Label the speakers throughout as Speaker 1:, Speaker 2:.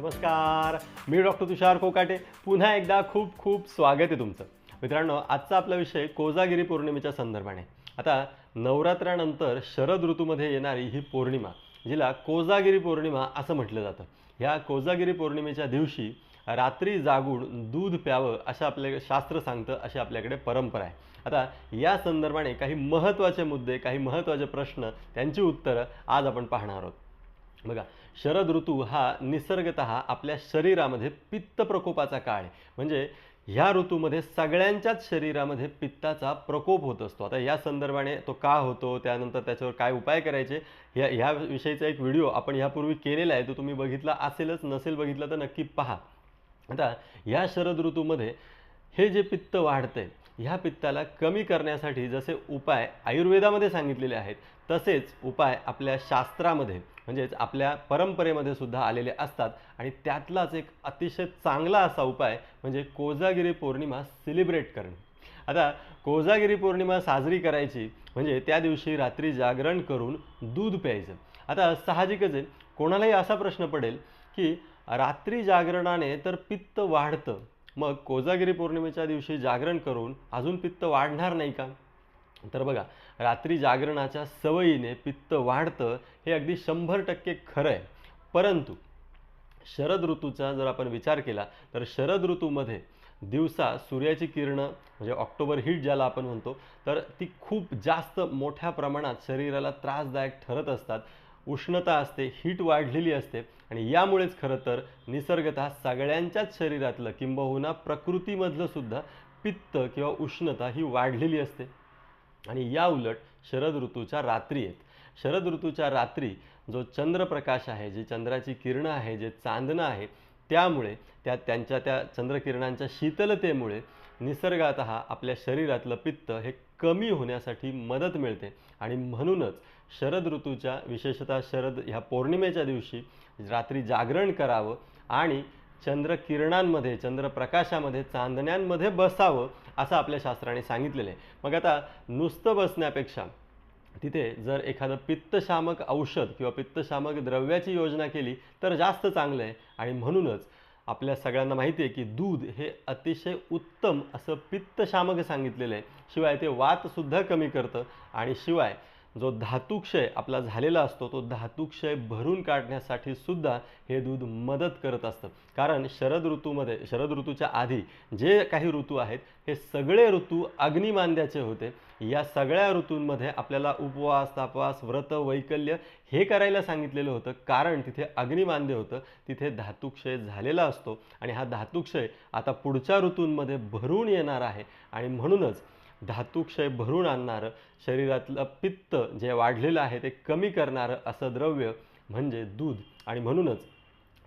Speaker 1: नमस्कार, मी डॉक्टर तुषार कोकाटे. पुन्हा एकदा खूप खूप स्वागत आहे तुमचं. मित्रांनो, आजचा आपला विषय कोजागिरी पौर्णिमेच्या संदर्भाने. आता नवरात्रानंतर शरद ऋतूमध्ये येणारी ही पौर्णिमा, जिला कोजागिरी पौर्णिमा असं म्हटलं जातं. ह्या कोजागिरी पौर्णिमेच्या दिवशी रात्री जागून दूध प्यावं असं आपले शास्त्र सांगतं, अशी आपल्याकडे परंपरा आहे. आता या संदर्भाने काही महत्त्वाचे मुद्दे, काही महत्त्वाचे प्रश्न, त्यांची उत्तरं आज आपण पाहणार आहोत. बघा, शरद ऋतू हा निसर्गतः आपल्या शरीरामध्ये पित्त प्रकोपाचा काळ आहे. म्हणजे ह्या ऋतूमध्ये सगळ्यांच्याच शरीरामध्ये पित्ताचा प्रकोप होत असतो. आता या संदर्भाने तो का होतो, त्यानंतर त्याच्यावर काय उपाय करायचे, ह्या विषयीचा एक व्हिडिओ आपण ह्यापूर्वी केलेला आहे. तो तुम्ही बघितला असेलच, नसेल बघितला तर नक्की पहा. आता या शरद ऋतूमध्ये हे जे पित्त वाढतंय, ह्या पित्ताला कमी करण्यासाठी जसे उपाय आयुर्वेदामध्ये सांगितलेले आहेत, तसेच उपाय आपल्या शास्त्रामध्ये म्हणजेच आपल्या परंपरेमध्ये सुद्धा आलेले असतात. आणि त्यातलाच एक अतिशय चांगला असा उपाय म्हणजे कोजागिरी पौर्णिमा सेलिब्रेट करणे. आता कोजागिरी पौर्णिमा साजरी करायची म्हणजे त्या दिवशी रात्री जागरण करून दूध प्यायचं. आता साहजिकच आहे, कोणालाही असा प्रश्न पडेल की रात्री जागरणाने तर पित्त वाढतं, मग कोजागिरी पौर्णिमेच्या दिवशी जागरण करून अजून पित्त वाढणार नाही का? तर बघा, रात्री जागरणाच्या सवयीने पित्त वाढतं हे अगदी 100% खरं आहे. परंतु शरद ऋतूचा जर आपण विचार केला तर शरद ऋतूमध्ये दिवसा सूर्याची किरणं म्हणजे ऑक्टोबर हीट ज्याला आपण म्हणतो, तर ती खूप जास्त मोठ्या प्रमाणात शरीराला त्रासदायक ठरत असतात. उष्णता असते, हीट वाढलेली असते आणि यामुळेच खरं तर निसर्गतः सगळ्यांच्याच शरीरातलं किंबहुना प्रकृतीमधलं सुद्धा पित्त किंवा उष्णता ही वाढलेली असते. आणि या उलट शरद ऋतूच्या रात्री आहेत. शरद ऋतूच्या रात्री जो चंद्रप्रकाश आहे, जी चंद्राची किरणं आहे, जे चांदणं आहे, त्यामुळे त्या चंद्रकिरणांच्या शीतलतेमुळे निसर्गातः आपल्या शरीरातलं पित्त हे कमी होण्यासाठी मदत मिळते. आणि म्हणूनच शरद ऋतूच्या विशेषतः शरद ह्या पौर्णिमेच्या दिवशी रात्री जागरण करावं आणि चंद्रकिरणांमध्ये, चंद्रप्रकाशामध्ये, चांदण्यांमध्ये बसावं असं आपल्या शास्त्राने सांगितलेलं आहे. मग आता नुसतं बसण्यापेक्षा तिथे जर एखादं पित्तशामक औषध किंवा पित्तशामक द्रव्याची योजना केली तर जास्त चांगलं आहे. आणि म्हणूनच आपल्या सगळ्यांना माहिती आहे की दूध हे अतिशय उत्तम असं पित्तशामक सांगितलेलं आहे. शिवाय ते वातसुद्धा कमी करतं आणि शिवाय जो धातुक्षय आपला झालेला असतो, तो धातुक्षय भरून काढण्यासाठी सुद्धा हे दूध मदत करत असतं. कारण शरद ऋतूच्या आधी जे काही ऋतू आहेत, हे सगळे ऋतू अग्निमांद्याचे होते. या सगळ्या ऋतूंमध्ये आपल्याला उपवास, तापवास, व्रत, वैकल्य हे करायला सांगितलेलं होतं. कारण तिथे अग्निमांद्य होतं, तिथे धातुक्षय झालेला असतो आणि हा धातुक्षय आता पुढच्या ऋतूंमध्ये भरून येणार आहे. आणि म्हणूनच धातुक्षय भरून आणणारं, शरीरातलं पित्त जे वाढलेलं आहे ते कमी करणारं असं द्रव्य म्हणजे दूध. आणि म्हणूनच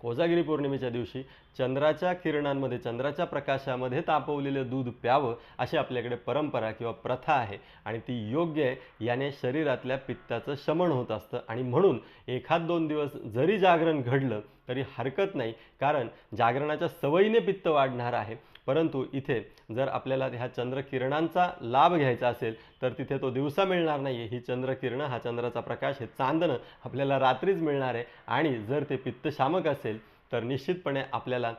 Speaker 1: कोजागिरी पौर्णिमेच्या दिवशी चंद्राच्या किरणांमध्ये, चंद्राच्या प्रकाशामध्ये तापवलेलं दूध प्यावं अशी आपल्याकडे परंपरा किंवा प्रथा आहे. आणि ती योग्य आहे. याने शरीरातल्या पित्ताचं शमन होत असतं. आणि म्हणून 1-2 दिवस जरी जागरण घडलं तरी हरकत नाही, कारण जागरणाच्या सवयीने पित्त वाढणार आहे. परंतु इथे जर आपल्याला ह्या चंद्रकिरणांचा लाभ घ्यायचा असेल तर तिथे तो दिवसा मिळणार नाही आहे. ही चंद्रकिरणं, हा चंद्राचा प्रकाश, हे चांदणं आपल्याला रात्रीच मिळणार आहे. आणि जर ते पित्तशामक असेल तर निश्चितपणे आपल्याला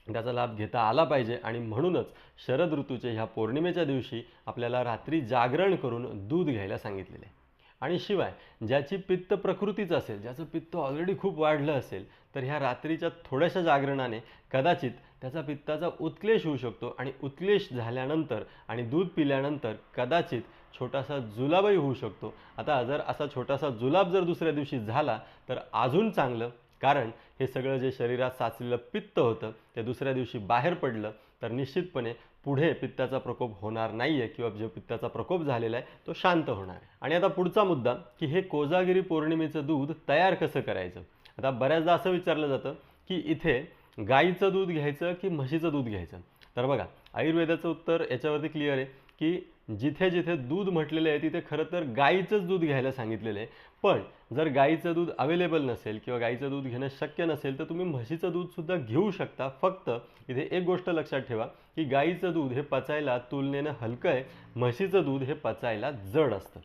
Speaker 1: त्याचा लाभ घेता आला पाहिजे. आणि म्हणूनच शरद ऋतूच्या ह्या पौर्णिमेच्या दिवशी आपल्याला रात्री जागरण करून दूध घ्यायला सांगितलेले आहे. आणि शिवाय ज्याची पित्त प्रकृतीच असेल, ज्याचं पित्त ऑलरेडी खूप वाढलं असेल, तर ह्या रात्रीच्या थोड्याशा जागरणाने कदाचित त्याचा पित्ताचा उत्क्लेश होऊ शकतो. आणि उत्क्लेश झाल्यानंतर आणि दूध पिल्यानंतर कदाचित छोटासा जुलाबही होऊ शकतो. आता जर असा छोटासा जुलाब जर दुसऱ्या दिवशी झाला तर अजून चांगलं, कारण हे सगळं जे शरीरात साचलेलं पित्त होतं ते दुसऱ्या दिवशी बाहेर पडलं तर निश्चितपणे पुढे पित्ताचा प्रकोप होणार नाही आहे, किंवा जो पित्ताचा प्रकोप झालेला आहे तो शांत होणार आहे. आणि आता पुढचा मुद्दा की हे कोजागिरी पौर्णिमेचं दूध तयार कसं करायचं. आता बऱ्याचदा असं विचारलं जातं की इथे गाईचं दूध घ्यायचं की म्हशीचं दूध घ्यायचं. तर बघा, आयुर्वेदाचं उत्तर याच्यावरती क्लिअर आहे की जिथे जिथे दूध म्हटलेलं आहे तिथे खरं तर गाईचंच दूध घ्यायला सांगितलेलं आहे. पण जर गाईचं दूध अवेलेबल नसेल किंवा गाईचं दूध घेणं शक्य नसेल तर तुम्ही म्हशीचं दूधसुद्धा घेऊ शकता. फक्त इथे एक गोष्ट लक्षात ठेवा की गाईचं दूध हे पचायला तुलनेनं हलकं आहे, म्हशीचं दूध हे पचायला जड असतं.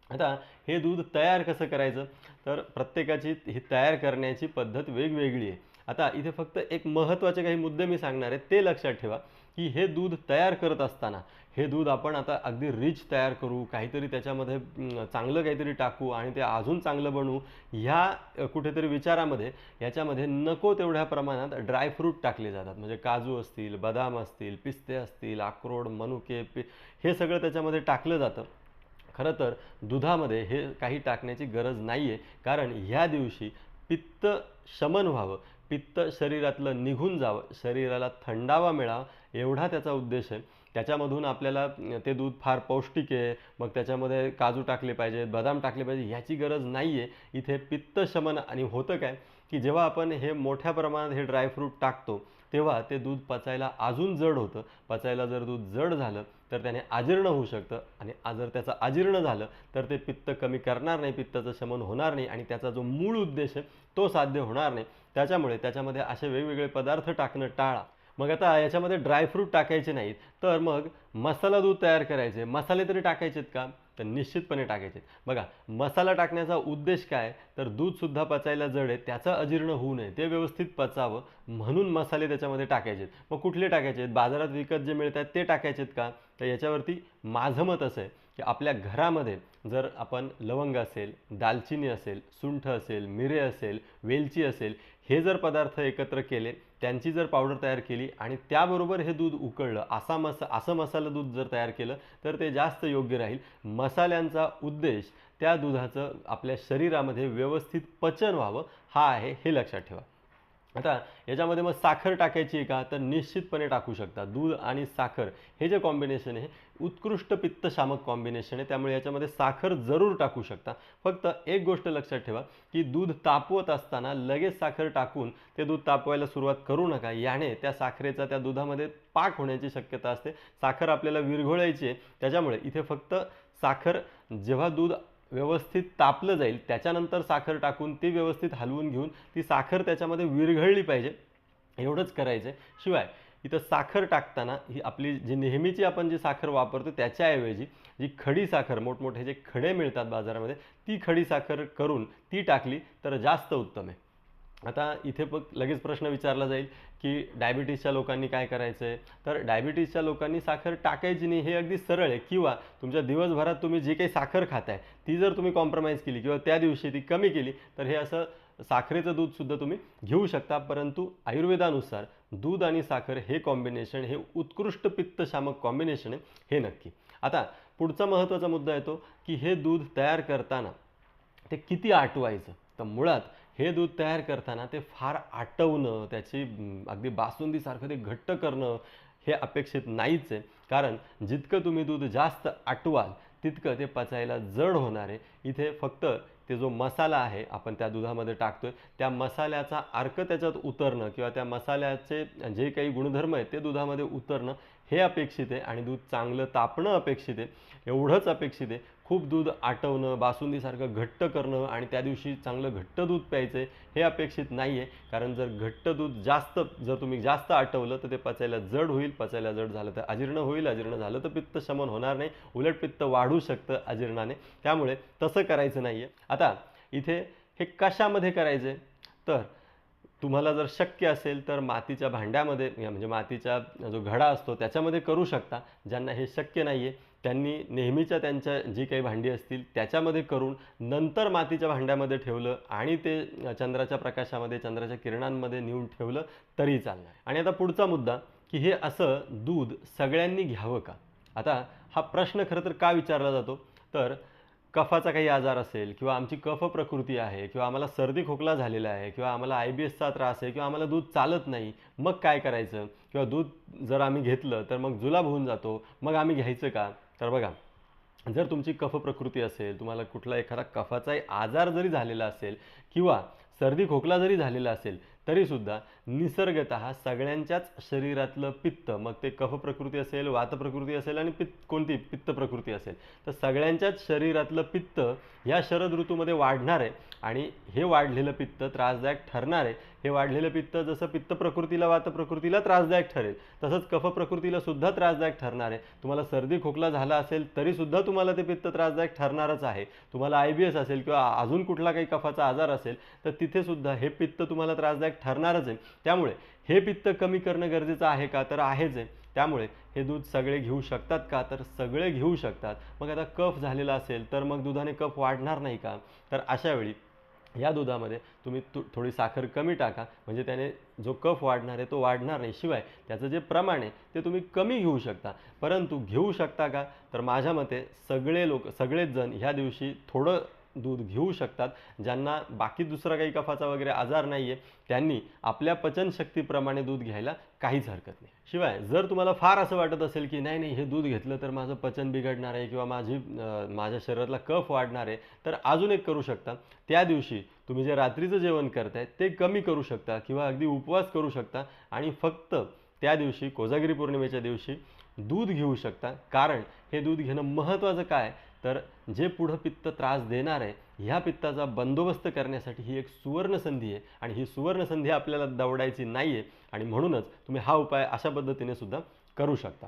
Speaker 1: आता हे दूध तयार कसं करायचं, तर प्रत्येकाची ही तयार करण्याची पद्धत वेगवेगळी आहे. आता इथे फक्त एक महत्त्वाचे काही मुद्दे मी सांगणार आहे, ते लक्षात ठेवा की हे दूध तयार करत असताना हे दूध आपण आता अगदी रिच तयार करू, काहीतरी त्याच्यामध्ये चांगलं काहीतरी टाकू आणि ते अजून चांगलं बनवू, ह्या कुठेतरी विचारामध्ये याच्यामध्ये नको तेवढ्या प्रमाणात ड्रायफ्रूट टाकले जातात. म्हणजे काजू असतील, बदाम असतील, पिस्ते असतील, अक्रोड, मनुके, हे सगळं त्याच्यामध्ये टाकलं जातं. खरं तर दुधामध्ये हे काही टाकण्याची गरज नाही आहे, कारण ह्या दिवशी पित्त शमन व्हावं, पित्त शरीरातलं निघून जावं, शरीराला थंडावा मिळावा, एवढा त्याचा उद्देश आहे. त्याच्यामधून आपल्याला ते दूध फार पौष्टिक आहे, मग त्याच्यामध्ये काजू टाकले पाहिजेत, बदाम टाकले पाहिजे, ह्याची गरज नाही आहे. इथे पित्त शमन. आणि होतं काय की जेव्हा आपण हे मोठ्या प्रमाणात हे ड्रायफ्रूट टाकतो तेव्हा ते दूध पचायला अजून जड होतं. पचायला जर दूध जड झालं तर त्याने अजीर्ण होऊ शकतं, आणि जर त्याचं अजीर्ण झालं तर ते पित्त कमी करणार नाही, पित्ताचं शमन होणार नाही, आणि त्याचा जो मूळ उद्देश आहे तो साध्य होणार नाही. त्याच्यामुळे त्याच्यामध्ये असे वेगवेगळे पदार्थ टाकणं टाळा. मग आता याच्यामध्ये ड्रायफ्रूट टाकायचे नाहीत, तर मग मसाला दूध तयार करायचे, मसाले तरी टाकायचेत का? तर निश्चितपणे टाकायचे. बघा, मसाला टाकण्याचा उद्देश काय, तर दूधसुद्धा पचायला जड आहे, त्याचं अजीर्ण होऊ नये, ते व्यवस्थित पचावं म्हणून मसाले त्याच्यामध्ये टाकायचेत. मग कुठले टाकायचे? बाजारात विकत जे मिळतात ते टाकायचेत का? तर याच्यावरती माझं मत असं आहे की आपल्या घरामध्ये जर आपण लवंग असेल, दालचिनी असेल, सुंठ असेल, मिरे असेल, वेलची असेल, हे जर पदार्थ एकत्र केले, त्यांची जर पावडर तयार केली आणि त्याबरोबर हे दूध उकळलं, असं मसाला दूध जर तयार केलं तर ते जास्त योग्य राहील. मसाल्यांचा उद्देश त्या दुधाचं आपल्या शरीरामध्ये व्यवस्थित पचन व्हावं हा आहे, हे लक्षात ठेवा. आता याच्यामध्ये मग साखर टाकायची आहे का? तर निश्चितपणे टाकू शकता. दूध आणि साखर हे जे कॉम्बिनेशन आहे उत्कृष्ट पित्तशामक कॉम्बिनेशन आहे, त्यामुळे याच्यामध्ये साखर जरूर टाकू शकता. फक्त एक गोष्ट लक्षात ठेवा की दूध तापवत असताना लगेच साखर टाकून ते दूध तापवायला सुरुवात करू नका. याने त्या साखरेचा त्या दुधामध्ये पाक होण्याची शक्यता असते. साखर आपल्याला विरघळायची आहे, त्याच्यामुळे इथे फक्त साखर जेव्हा दूध व्यवस्थित तापलं जाईल त्याच्यानंतर साखर टाकून ती व्यवस्थित हलवून घेऊन ती साखर त्याच्यामध्ये विरघळली पाहिजे, एवढंच करायचं आहे. शिवाय इथं साखर टाकताना ही आपली जी नेहमीची आपण जी साखर वापरतो त्याच्याऐवजी जी खडी साखर, मोठमोठे जे खडे मिळतात बाजारामध्ये, ती खडी साखर करून ती टाकली तर जास्त उत्तम आहे. आता इथे लगेच प्रश्न विचारला जाईल की डायबिटीसच्या लोकांनी काय करायचं आहे? तर डायबिटीसच्या लोकांनी साखर टाकायची नाही, हे अगदी सरळ आहे. किंवा तुमच्या दिवसभरात तुम्ही जी काही साखर खाताय ती जर तुम्ही कॉम्प्रोमाइज केली किंवा त्या दिवशी ती कमी केली तर हे असं साखरेचं दूधसुद्धा तुम्ही घेऊ शकता. परंतु आयुर्वेदानुसार दूध आणि साखर हे कॉम्बिनेशन हे उत्कृष्ट पित्तशामक कॉम्बिनेशन आहे, हे नक्की. आता पुढचा महत्त्वाचा मुद्दा येतो की हे दूध तयार करताना ते किती आटवायचं? तर मुळात हे दूध तयार करताना ते फार आटवणं, त्याची अगदी बासुंदीसारखं ते घट्ट करणं हे अपेक्षित नाहीच आहे. कारण जितकं तुम्ही दूध जास्त आटवाल तितकं ते पचायला जड होणार आहे. इथे फक्त ते जो मसाला आहे आपण त्या दुधामध्ये टाकतोय, त्या मसाल्याचा अर्क त्याच्यात उतरणं किंवा त्या मसाल्याचे जे काही गुणधर्म आहेत ते दुधामध्ये उतरणं हे अपेक्षित आहे, आणि दूध चांगलं तापणं अपेक्षित आहे, एवढंच अपेक्षित आहे. खूप दूध आटवणं, बासुंदीसारखं घट्ट करणं आणि त्या दिवशी चांगलं घट्ट दूध प्यायचं आहे हे अपेक्षित नाही आहे. कारण जर घट्ट दूध जर तुम्ही जास्त आटवलं तर ते पचायला जड होईल, पचायला जड झालं तर अजीर्ण होईल, अजीर्ण झालं तर पित्त शमन होणार नाही, उलट पित्त वाढू शकतं अजीर्णाने. त्यामुळे तसं करायचं नाही आहे. आता इथे हे कशामध्ये करायचं आहे? तर तुम्हाला जर शक्य असेल तर मातीच्या भांड्यामध्ये, म्हणजे मातीचा जो घडा असतो त्याच्यामध्ये करू शकता. ज्यांना हे शक्य नाही आहे त्यांनी नेहमीच्या त्यांच्या जी काही भांडी असतील त्याच्यामध्ये करून नंतर मातीच्या भांड्यामध्ये ठेवलं आणि ते चंद्राच्या प्रकाशामध्ये, चंद्राच्या किरणांमध्ये नेऊन ठेवलं तरी चालणार. आणि आता पुढचा मुद्दा की हे असं दूध सगळ्यांनी घ्यावं का? आता हा प्रश्न खरं तर का विचारला जातो? तर कफाचा काही आजार असेल किंवा आमची कफ प्रकृती आहे किंवा आम्हाला सर्दी खोकला झालेला आहे किंवा आम्हाला IBSचा त्रास आहे किंवा आम्हाला दूध चालत नाही, मग काय करायचं? किंवा दूध जर आम्ही घेतलं तर मग जुलाब होऊन जातो, मग आम्ही घ्यायचं का? तर बघा, जर तुमची कफ प्रकृती असेल, तुम्हाला कुठला एखादा कफाचाही आजार जरी झालेला असेल किंवा सर्दी खोकला जरी झालेला असेल तरीसुद्धा निसर्गतः सगळ्यांच्याच शरीरातलं पित्त, मग ते कफ प्रकृती असेल, वात प्रकृती असेल आणि कोणती पित्त प्रकृती असेल, तर सगळ्यांच्याच शरीरातलं पित्त या शरद ऋतूमध्ये वाढणार आहे. आणि हे वाढलेलं पित्त त्रासदायक ठरणार आहे. हे वाढलेलं पित्त जसं पित्त प्रकृतीला, वात प्रकृतीला त्रासदायक ठरेल तसंच कफ प्रकृतीला सुद्धा त्रासदायक ठरणार आहे. तुम्हाला सर्दी खोकला झाला असेल तरीसुद्धा तुम्हाला ते पित्त त्रासदायक ठरणारच आहे. तुम्हाला IBS असेल किंवा अजून कुठला काही कफाचा आजार असेल तर तिथे सुद्धा हे पित्त तुम्हाला त्रासदायक त्रासदायक ठरणारच आहे. त्यामुळे हे पित्त कमी करणं गरजेचं आहे का? तर आहेच आहे. त्यामुळे हे दूध सगळे घेऊ शकतात का? तर सगळे घेऊ शकतात. मग आता कफ झालेला असेल तर मग दुधाने कफ वाढणार नाही का? तर अशा वेळी या दुधामध्ये तुम्ही थोडी साखर कमी टाका, म्हणजे त्याने जो कफ वाढणार आहे तो वाढणार नाही. शिवाय त्याचं जे प्रमाण आहे ते तुम्ही कमी घेऊ शकता. परंतु घेऊ शकता का? तर माझ्या मते सगळेच जण ह्या दिवशी थोडं दूध घेऊ शकतात. ज्यांना बाकी दुसरा काही कफाचा वगैरे आजार नाही आहे त्यांनी आपल्या पचनशक्तीप्रमाणे दूध घ्यायला काहीच हरकत नाही. शिवाय जर तुम्हाला फार असं वाटत असेल की नाही हे दूध घेतलं तर माझं पचन बिघडणार आहे किंवा माझ्या शरीरातला कफ वाढणार आहे, तर अजून एक करू शकता. त्या दिवशी तुम्ही जे रात्रीचं जेवण करताय ते कमी करू शकता किंवा अगदी उपवास करू शकता आणि फक्त त्या दिवशी कोजागिरी पौर्णिमेच्या दिवशी दूध घेऊ शकता. कारण हे दूध घेणं महत्त्वाचं काय, तर जे पुढं पित्त त्रास देणार आहे ह्या पित्ताचा बंदोबस्त करण्यासाठी ही एक सुवर्णसंधी आहे आणि ही सुवर्णसंधी आपल्याला दवडायची नाही आहे. आणि म्हणूनच तुम्ही हा उपाय अशा पद्धतीने सुद्धा करू शकता.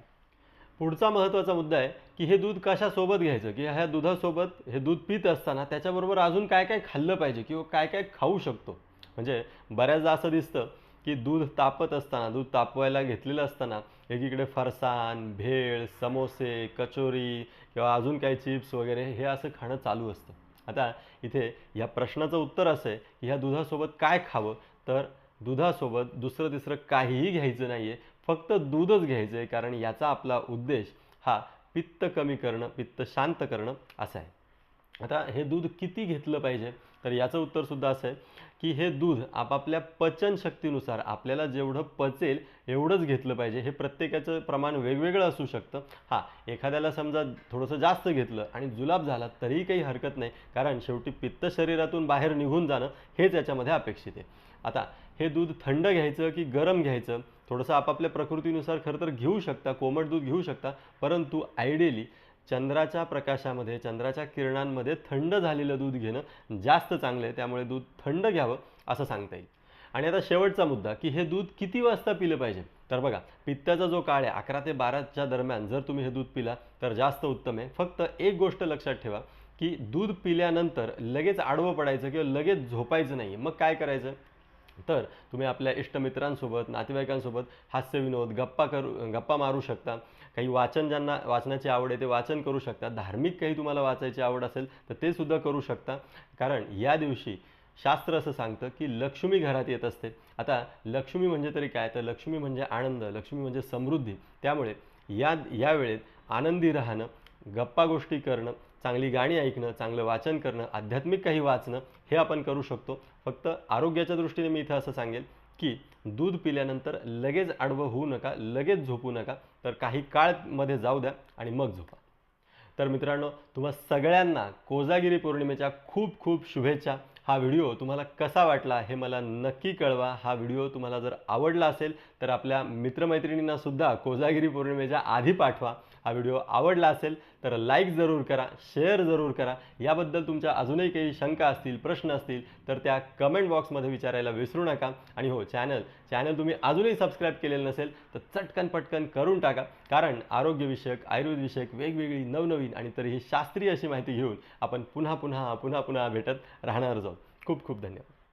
Speaker 1: पुढचा महत्त्वाचा मुद्दा आहे की हे दूध कशासोबत घ्यायचं, की ह्या दुधासोबत हे दूध पित असताना त्याच्याबरोबर अजून काय काय खाल्लं पाहिजे किंवा काय काय खाऊ शकतो. म्हणजे बऱ्याचदा असं दिसतं की दूध तापत असताना, दूध तापवायला घेतलेलं असताना एकीकडे फरसाण, भेळ, समोसे, कचोरी किंवा अजून काही चिप्स वगैरे हे असं खाणं चालू असतं. आता इथे या प्रश्नाचं उत्तर असं आहे की ह्या दुधासोबत काय खावं, तर दुधासोबत दुसरं तिसरं काहीही घ्यायचं नाही आहे, फक्त दूधच घ्यायचं आहे. कारण याचा आपला उद्देश हा पित्त कमी करणं, पित्त शांत करणं असा आहे. आता हे दूध किती घेतलं पाहिजे, तर याचं उत्तरसुद्धा असं आहे की हे दूध आपापल्या पचनशक्तीनुसार आपल्याला जेवढं पचेल एवढंच घेतलं पाहिजे. हे प्रत्येकाचं प्रमाण वेगवेगळं असू शकतं. हां, एखाद्याला समजा थोडंसं जास्त घेतलं आणि जुलाब झाला तरीही काही हरकत नाही, कारण शेवटी पित्त शरीरातून बाहेर निघून जाणं हेच याच्यामध्ये अपेक्षित आहे. आता हे दूध थंड घ्यायचं की गरम घ्यायचं, थोडंसं आपापल्या प्रकृतीनुसार खरं तर घेऊ शकता, कोमट दूध घेऊ शकता. परंतु आयडियली चंद्राच्या प्रकाशामध्ये, चंद्राच्या किरणांमध्ये थंड झालेलं दूध घेणं जास्त चांगलं आहे. त्यामुळे दूध थंड घ्यावं असं सांगता येईल. आणि आता शेवटचा मुद्दा की हे दूध किती वाजता पिलं पाहिजे. तर बघा, पित्ताचा जो काळ आहे 11 ते 12च्या दरम्यान जर तुम्ही हे दूध पिला तर जास्त उत्तम आहे. फक्त एक गोष्ट लक्षात ठेवा की दूध पिल्यानंतर लगेच आडवं पडायचं किंवा लगेच झोपायचं नाही. मग काय करायचं, तर तुम्ही आपल्या इष्टमित्रांसोबत, नातेवाईकांसोबत हास्यविनोद, गप्पा मारू शकता. काही वाचन, ज्यांना वाचनाची आवड आहे ते वाचन करू शकता. धार्मिक काही तुम्हाला वाचायची आवड असेल तर ते सुद्धा करू शकता. कारण या दिवशी शास्त्र असं सांगतं की लक्ष्मी घरात येत असते. आता लक्ष्मी म्हणजे तरी काय, तर लक्ष्मी म्हणजे आनंद, लक्ष्मी म्हणजे समृद्धी. त्यामुळे या वेळेत आनंदी राहणं, गप्पा गोष्टी करणं, चांगली गाणी ऐकणं, चांगलं वाचन करणं, आध्यात्मिक काही वाचणं हे आपण करू शकतो. फक्त आरोग्याच्या दृष्टीने मी इथं असं सांगेल की दूध पिल्यानंतर लगेच आडवं होऊ नका, लगेच झोपू नका, तर काही काळ मध्ये जाऊ द्या आणि मग झोपा. तर मित्रांनो, तुम्हा सगळ्यांना कोजागिरी पौर्णिमेच्या खूप खूप शुभेच्छा. हा व्हिडिओ तुम्हाला कसा वाटला हे मला नक्की कळवा. हा व्हिडिओ तुम्हाला जर आवडला असेल तर आपल्या मित्रमैत्रिणींना सुद्धा कोजागिरी पौर्णिमेच्या आधी पाठवा. हा व्हिडिओ आवडला असेल तर लाईक जरूर करा, शेअर जरूर करा. याबद्दल तुमच्या अजूनही काही शंका असतील, प्रश्न असतील तर त्या कमेंट बॉक्समध्ये विचारायला विसरू नका. आणि हो, चॅनल तुम्ही अजूनही सबस्क्राईब केलेलं नसेल तर चटकन पटकन करून टाका. कारण आरोग्यविषयक, आयुर्वेदविषयक वेगवेगळी नवनवीन आणि तरीही शास्त्रीय अशी माहिती घेऊन आपण पुन्हा भेटत राहणार आहोत. खूप खूप धन्यवाद.